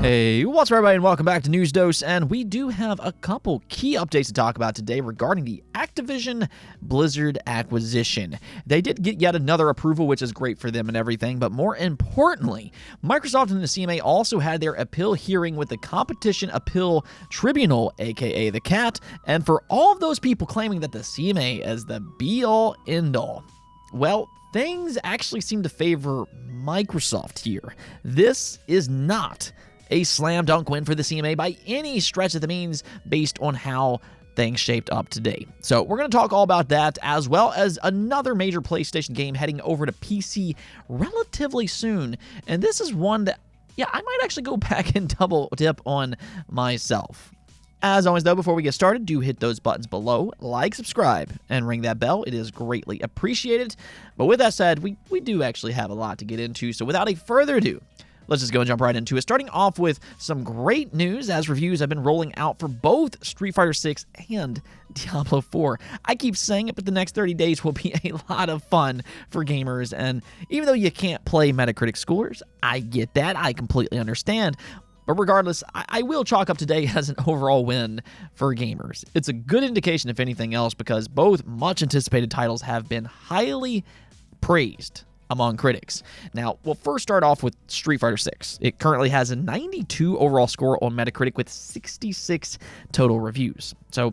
Hey, what's up everybody, and welcome back to News Dose, and we do have a couple key updates to talk about today regarding the Activision Blizzard acquisition. They did get yet another approval, which is great for them and everything, but more importantly, Microsoft and the CMA also had their appeal hearing with the Competition Appeal Tribunal, aka the CAT, and for all of those people claiming that the CMA is the be-all, end-all, well, things actually seem to favor Microsoft here. This is not a slam dunk win for the CMA by any stretch of the means based on how things shaped up today. So we're going to talk all about that, as well as another major PlayStation game heading over to PC relatively soon. And this is one that, yeah, I might actually go back and double dip on myself. As always, though, before we get started, do hit those buttons below, like, subscribe, and ring that bell. It is greatly appreciated. But with that said, we do actually have a lot to get into. So without a further ado, let's just go and jump right into it. Starting off with some great news, as reviews have been rolling out for both Street Fighter VI and Diablo IV. I keep saying it, but the next 30 days will be a lot of fun for gamers. And even though you can't play Metacritic scores, I get that. I completely understand. But regardless, I will chalk up today as an overall win for gamers. It's a good indication, if anything else, because both much-anticipated titles have been highly praised among critics. Now, we'll first start off with Street Fighter VI. It currently has a 92 overall score on Metacritic with 66 total reviews. So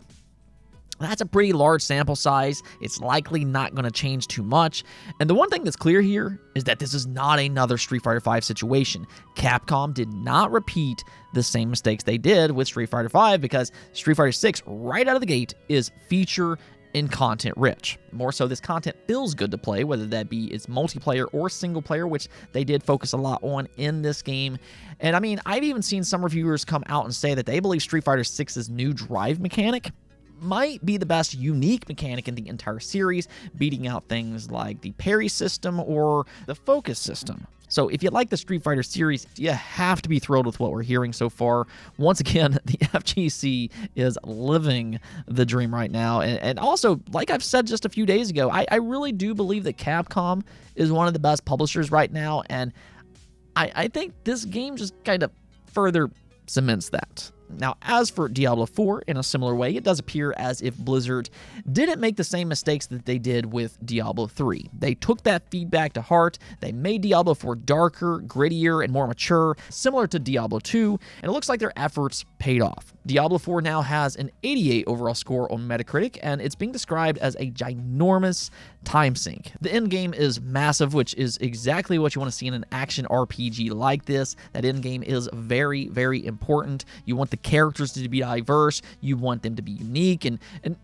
that's a pretty large sample size. It's likely not going to change too much. And the one thing that's clear here is that this is not another Street Fighter V situation. Capcom did not repeat the same mistakes they did with Street Fighter V, because Street Fighter VI, right out of the gate, is feature and content rich. More so, this content feels good to play, whether that be its multiplayer or single player, which they did focus a lot on in this game. And I mean, I've even seen some reviewers come out and say that they believe Street Fighter VI's new drive mechanic might be the best unique mechanic in the entire series, beating out things like the parry system or the focus system. So if you like the Street Fighter series, you have to be thrilled with what we're hearing so far. Once again, the FGC is living the dream right now. And also, like I've said just a few days ago, I really do believe that Capcom is one of the best publishers right now. And I think this game just kind of further cements that. Now, as for Diablo IV, in a similar way, it does appear as if Blizzard didn't make the same mistakes that they did with Diablo III. They took that feedback to heart. They made Diablo IV darker, grittier, and more mature, similar to Diablo II, and it looks like their efforts paid off. Diablo IV now has an 88 overall score on Metacritic, and it's being described as a ginormous time sink. The endgame is massive, which is exactly what you want to see in an action RPG like this. That endgame is very, very important. You want the characters to be diverse, you want them to be unique, and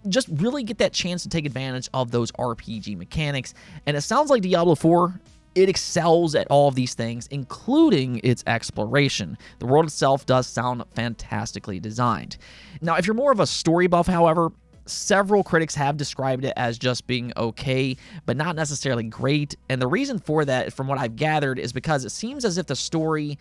just really get that chance to take advantage of those RPG mechanics. And it sounds like Diablo IV, it excels at all of these things, including its exploration. The world itself does sound fantastically designed. Now, if you're more of a story buff, however, several critics have described it as just being okay, but not necessarily great. And the reason for that, from what I've gathered, is because it seems as if the story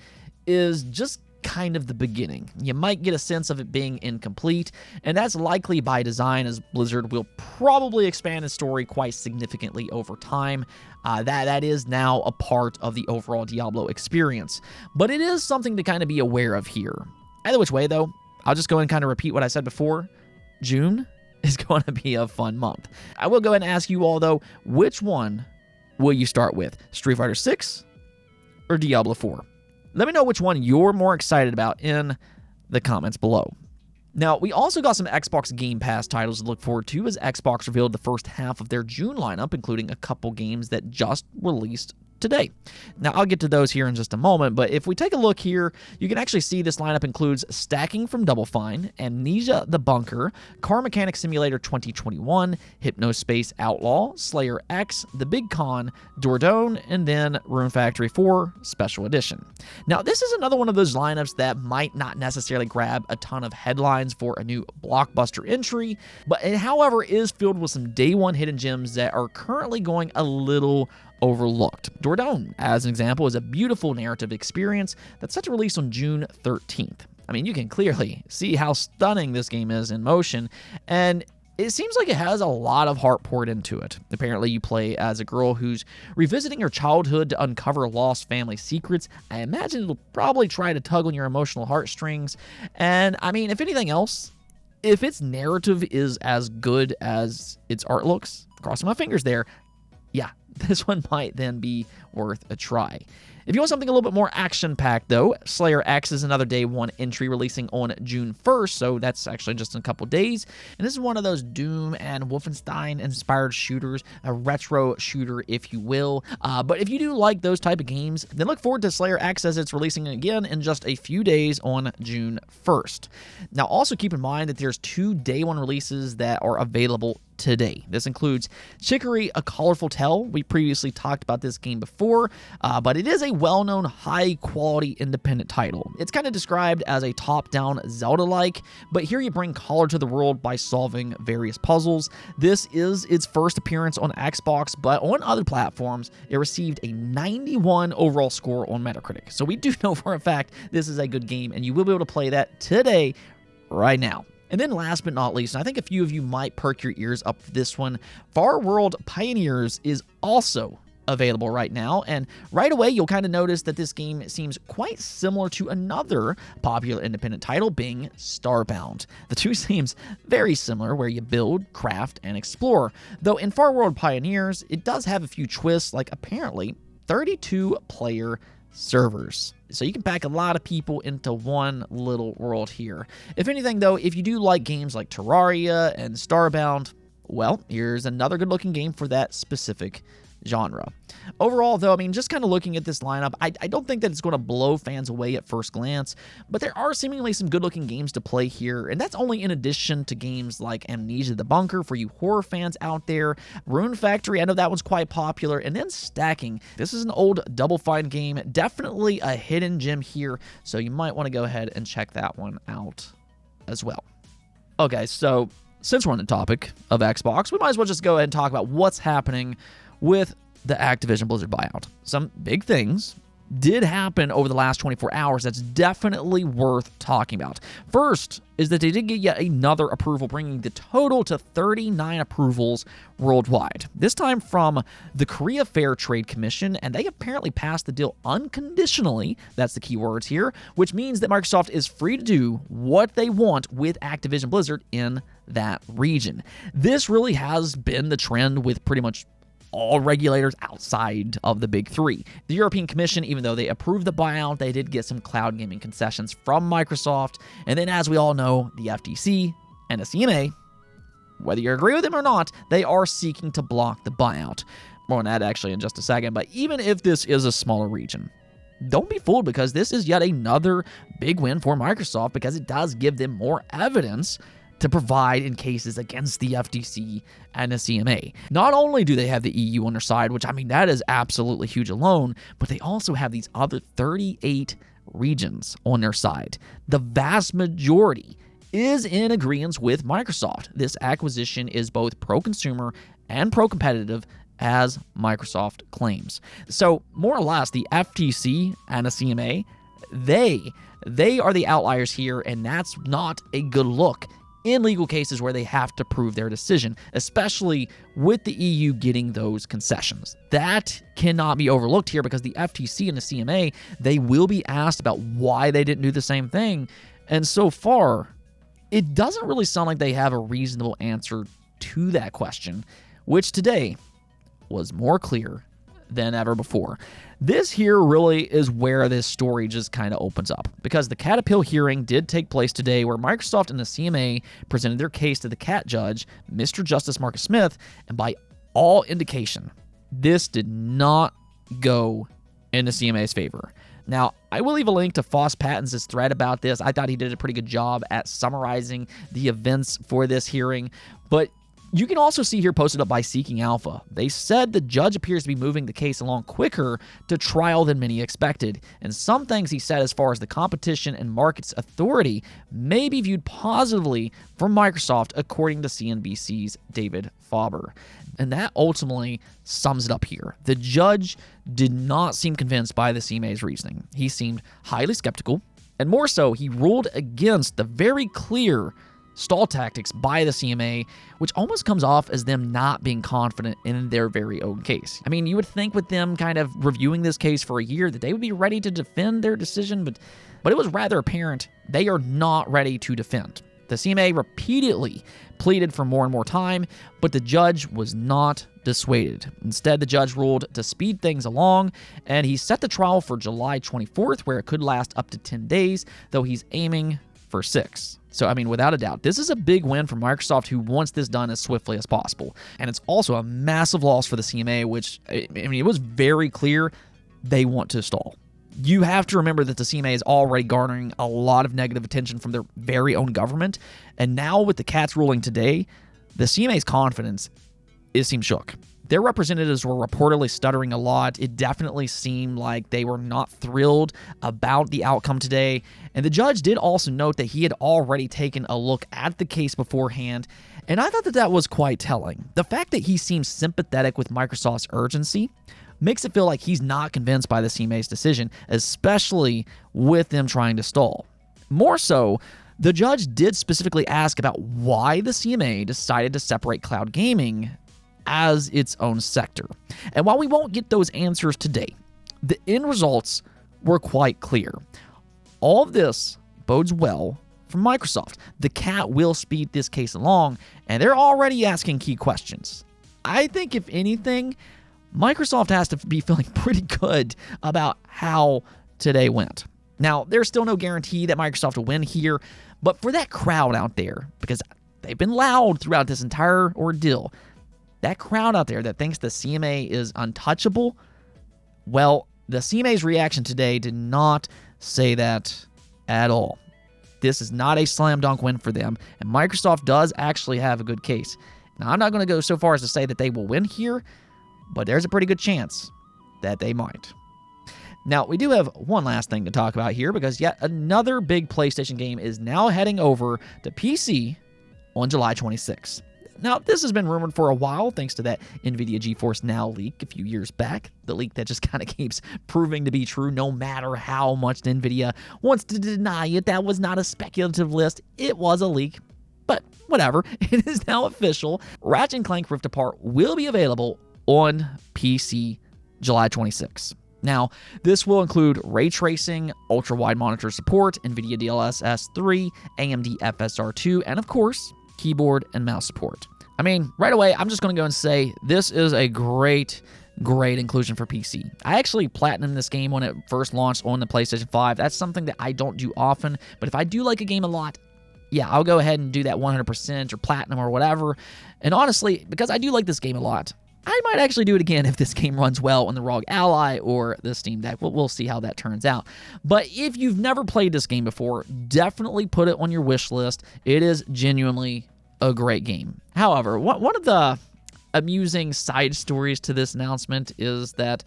is just kind of the beginning. You might get a sense of it being incomplete, and that's likely by design, as Blizzard will probably expand the story quite significantly over time. That is now a part of the overall Diablo experience. But it is something to kind of be aware of here. Either which way, though, I'll just go and kind of repeat what I said before. June is going to be a fun month. I will go ahead and ask you all, though, which one will you start with? Street Fighter VI or Diablo IV? Let me know which one you're more excited about in the comments below. Now, we also got some Xbox Game Pass titles to look forward to, as Xbox revealed the first half of their June lineup, including a couple games that just released today. Now, I'll get to those here in just a moment, but if we take a look here, you can actually see this lineup includes Stacking from Double Fine, Amnesia the Bunker, Car Mechanic Simulator 2021, Hypnospace Outlaw, Slayer X, The Big Con, Dordogne, and then Rune Factory 4 Special Edition. Now, this is another one of those lineups that might not necessarily grab a ton of headlines for a new blockbuster entry, but it, however, is filled with some day one hidden gems that are currently going a little overlooked. Dordogne, as an example, is a beautiful narrative experience that's set to release on June 13th. I mean, you can clearly see how stunning this game is in motion, and it seems like it has a lot of heart poured into it. Apparently, you play as a girl who's revisiting her childhood to uncover lost family secrets. I imagine it'll probably try to tug on your emotional heartstrings. And, I mean, if anything else, if its narrative is as good as its art looks, crossing my fingers there, yeah, this one might then be worth a try. If you want something a little bit more action-packed, though, Slayer X is another Day 1 entry releasing on June 1st, so that's actually just in a couple days. And this is one of those Doom and Wolfenstein-inspired shooters, a retro shooter, if you will. But if you do like those type of games, then look forward to Slayer X as it's releasing again in just a few days on June 1st. Now, also keep in mind that there's 2 Day 1 releases that are available today. This includes Chicory, A Colorful Tale. We previously talked about this game before, but it is a well-known, high-quality independent title. It's kind of described as a top-down Zelda-like, but here you bring color to the world by solving various puzzles. This is its first appearance on Xbox, but on other platforms, it received a 91 overall score on Metacritic. So we do know for a fact this is a good game, and you will be able to play that today, right now. And then last but not least, and I think a few of you might perk your ears up for this one, Far World Pioneers is also available right now, and right away you'll kind of notice that this game seems quite similar to another popular independent title, being Starbound. The two seems very similar, where you build, craft, and explore, though in Far World Pioneers it does have a few twists, like apparently 32 player servers. So you can pack a lot of people into one little world here. If anything, though, if you do like games like Terraria and Starbound, well, here's another good-looking game for that specific genre. Overall, though, I mean, just kind of looking at this lineup, I don't think that it's going to blow fans away at first glance, but there are seemingly some good-looking games to play here, and that's only in addition to games like Amnesia the Bunker for you horror fans out there, Rune Factory, I know that one's quite popular, and then Stacking. This is an old Double Fine game, definitely a hidden gem here, so you might want to go ahead and check that one out as well. Okay, so since we're on the topic of Xbox, we might as well just go ahead and talk about what's happening with the Activision Blizzard buyout. Some big things did happen over the last 24 hours that's definitely worth talking about. First is that they did get yet another approval, bringing the total to 39 approvals worldwide. This time from the Korea Fair Trade Commission, and they apparently passed the deal unconditionally, that's the key words here, which means that Microsoft is free to do what they want with Activision Blizzard in that region. This really has been the trend with pretty much all regulators outside of the big three. The European Commission, even though they approved the buyout, they did get some cloud gaming concessions from Microsoft. And then, as we all know, the FTC and the CMA, whether you agree with them or not, they are seeking to block the buyout. More on that actually in just a second. But even if this is a smaller region, don't be fooled, because this is yet another big win for Microsoft, because it does give them more evidence to provide in cases against the FTC and the CMA. Not only do they have the EU on their side, which, I mean, that is absolutely huge alone, but they also have these other 38 regions on their side. The vast majority is in agreement with Microsoft. This acquisition is both pro-consumer and pro-competitive, as Microsoft claims. So, more or less, the FTC and the CMA, they are the outliers here, and that's not a good look in legal cases where they have to prove their decision, especially with the EU getting those concessions. That cannot be overlooked here, because the FTC and the CMA, they will be asked about why they didn't do the same thing. And so far, it doesn't really sound like they have a reasonable answer to that question, which today was more clear than ever before. This here really is where this story just kind of opens up, because the CAT appeal hearing did take place today, where Microsoft and the CMA presented their case to the CAT judge, Mr. Justice Marcus Smith, and by all indication, this did not go in the CMA's favor. Now, I will leave a link to Foss Patton's thread about this. I thought he did a pretty good job at summarizing the events for this hearing, but you can also see here posted up by Seeking Alpha. They said the judge appears to be moving the case along quicker to trial than many expected, and some things he said as far as the Competition and Markets Authority may be viewed positively from Microsoft, according to CNBC's David Faber. And that ultimately sums it up here. The judge did not seem convinced by the CMA's reasoning. He seemed highly skeptical, and more so, he ruled against the very clear stall tactics by the CMA, which almost comes off as them not being confident in their very own case. I mean, you would think with them kind of reviewing this case for a year that they would be ready to defend their decision, but it was rather apparent they are not ready to defend. The CMA repeatedly pleaded for more and more time, but the judge was not dissuaded. Instead, the judge ruled to speed things along, and he set the trial for July 24th, where it could last up to 10 days, though he's aiming for 6. So, I mean, without a doubt, this is a big win for Microsoft, who wants this done as swiftly as possible. And it's also a massive loss for the CMA, which, I mean, it was very clear they want to stall. You have to remember that the CMA is already garnering a lot of negative attention from their very own government, and now with the Cats ruling today, the CMA's confidence seemed shook. Their representatives were reportedly stuttering a lot. It definitely seemed like they were not thrilled about the outcome today, and the judge did also note that he had already taken a look at the case beforehand, and I thought that was quite telling. The fact that he seems sympathetic with Microsoft's urgency makes it feel like he's not convinced by the CMA's decision, especially with them trying to stall. More so, the judge did specifically ask about why the CMA decided to separate cloud gaming as its own sector. And while we won't get those answers today, the end results were quite clear. All of this bodes well for Microsoft. The CAT will speed this case along, and they're already asking key questions. I think, if anything, Microsoft has to be feeling pretty good about how today went. Now, there's still no guarantee that Microsoft will win here, but for that crowd out there, because they've been loud throughout this entire ordeal, that crowd out there that thinks the CMA is untouchable, well, the CMA's reaction today did not say that at all. This is not a slam dunk win for them, and Microsoft does actually have a good case. Now, I'm not going to go so far as to say that they will win here, but there's a pretty good chance that they might. Now, we do have one last thing to talk about here, because yet another big PlayStation game is now heading over to PC on July 26th. Now, this has been rumored for a while, thanks to that NVIDIA GeForce Now leak a few years back. The leak that just kind of keeps proving to be true, no matter how much NVIDIA wants to deny it. That was not a speculative list. It was a leak. But whatever, it is now official. Ratchet and Clank Rift Apart will be available on PC July 26th. Now, this will include ray tracing, ultra-wide monitor support, NVIDIA DLSS 3, AMD FSR 2, and of course, keyboard and mouse support. I mean, right away, I'm just going to go and say this is a great inclusion for PC. I actually platinumed this game when it first launched on the PlayStation 5. That's something that I don't do often, but if I do like a game a lot, yeah, I'll go ahead and do that 100% or platinum or whatever. And honestly, because I do like this game a lot, I might actually do it again if this game runs well on the ROG Ally or the Steam Deck. We'll see how that turns out. But if you've never played this game before, definitely put it on your wish list. It is genuinely a great game. However, one of the amusing side stories to this announcement is that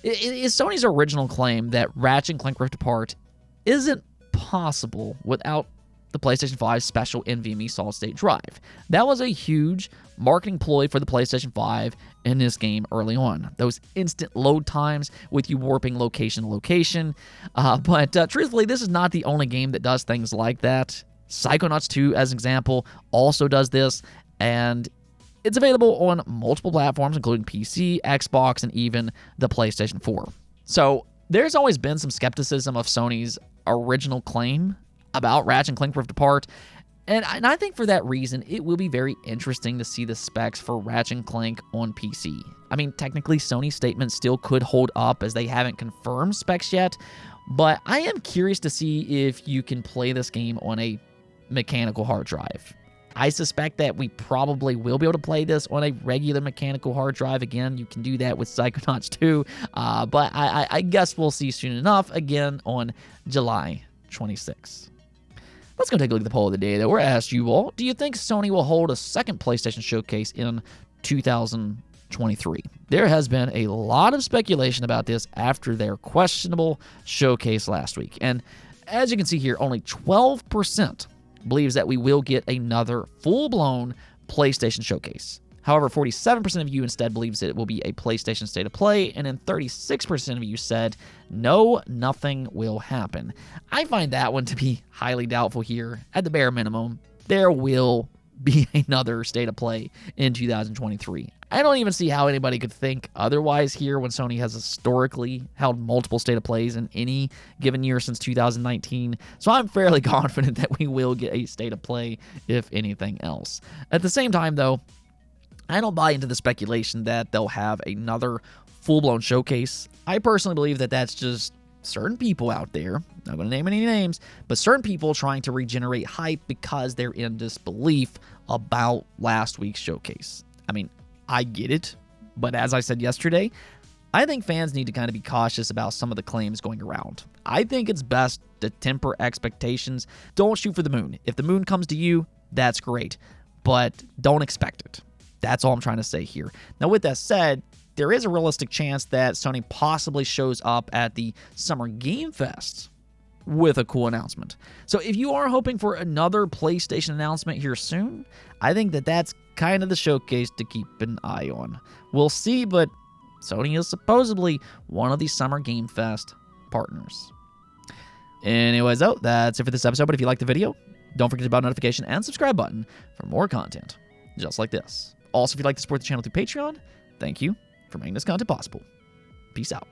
it is Sony's original claim that Ratchet and Clank Rift Apart isn't possible without the PlayStation 5 special NVMe solid-state drive. That was a huge marketing ploy for the PlayStation 5 in this game early on. Those instant load times with you warping location to location. But truthfully, this is not the only game that does things like that. Psychonauts 2, as an example, also does this, and it's available on multiple platforms, including PC, Xbox, and even the PlayStation 4. So there's always been some skepticism of Sony's original claim about Ratchet and Clank Rift Apart, and I think for that reason, it will be very interesting to see the specs for Ratchet and Clank on PC. I mean, technically, Sony's statement still could hold up as they haven't confirmed specs yet, but I am curious to see if you can play this game on a mechanical hard drive. I suspect that we probably will be able to play this on a regular mechanical hard drive. Again, you can do that with Psychonauts 2, but I guess we'll see soon enough, again, on July 26th. Let's go take a look at the poll of the day, though. We're asked you all, do you think Sony will hold a second PlayStation showcase in 2023? There has been a lot of speculation about this after their questionable showcase last week. And as you can see here, only 12% believes that we will get another full-blown PlayStation showcase. However, 47% of you instead believes that it will be a PlayStation State of Play, and then 36% of you said, no, nothing will happen. I find that one to be highly doubtful here, at the bare minimum. there will be another State of Play in 2023. I don't even see how anybody could think otherwise here when Sony has historically held multiple State of Plays in any given year since 2019. So I'm fairly confident that we will get a State of Play, if anything else. At the same time, though, I don't buy into the speculation that they'll have another full-blown showcase. I personally believe that that's just certain people out there, not going to name any names, but certain people trying to regenerate hype because they're in disbelief about last week's showcase. I mean, I get it, but as I said yesterday, I think fans need to kind of be cautious about some of the claims going around. I think it's best to temper expectations. Don't shoot for the moon. If the moon comes to you, that's great, but don't expect it. That's all I'm trying to say here. Now, with that said, there is a realistic chance that Sony possibly shows up at the Summer Game Fest with a cool announcement. So if you are hoping for another PlayStation announcement here soon, I think that that's kind of the showcase to keep an eye on. We'll see, but Sony is supposedly one of the Summer Game Fest partners. Anyways, though, that's it for this episode. But if you liked the video, don't forget to hit the bell notification and subscribe button for more content just like this. Also, if you'd like to support the channel through Patreon, thank you for making this content possible. Peace out.